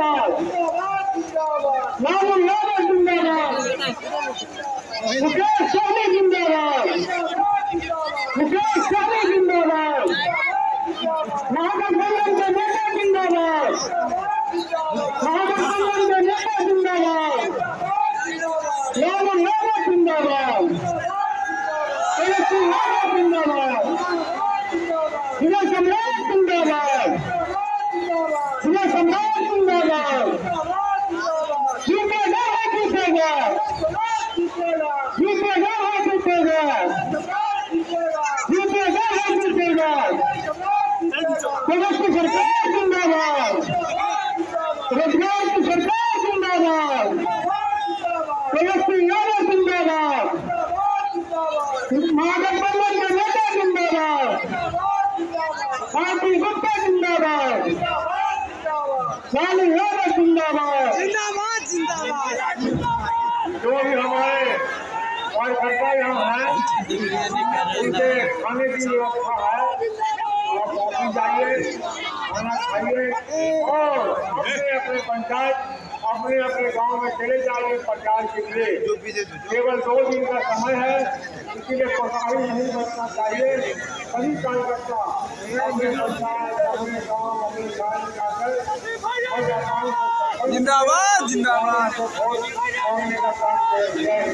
जिंदाबाद लालू यादव जिंदाबाद मुकेश सहनी जिंदाबाद मुकेश सहनी जिंदाबाद महागठबंधन के नेता जिंदाबाद महागठबंधन के नेता जिंदाबाद लालू यादव जिंदाबाद तेजस्वी यादव जिंदाबाद जिला सम्राट जिंदाबाद जिला सम्राट जिंदाबाद जीतेगा है जीतेगा जीतेगा है जीतेगा जीतेगा है जीतेगा तेजस्वी सरकार जिंदाबाद रोजगार की सरकार जिंदाबाद तेजस्वी यादव जिंदाबाद महागठबंधन के नेता जिंदाबाद पार्टी गुप्ता जिंदाबाद लालू यादव जिंदाबाद जिंदाबाद जिंदाबाद। जो भी हमारे कार्यकर्ता यहाँ हैं उनके खाने की व्यवस्था है। आप ऑफिस जाइए, खाना खाइए और अपने अपने पंचायत अपने अपने गांव में चले जाइए प्रचार के लिए। केवल 2 दिन का समय है, इसीलिए कोताही नहीं बरतना चाहिए। सभी कार्यकर्ता अपने पंचायत अपने गाँव अपने गाँव जाकर जिंदाबाद जिंदाबाद। वोट मांगने का काम करें।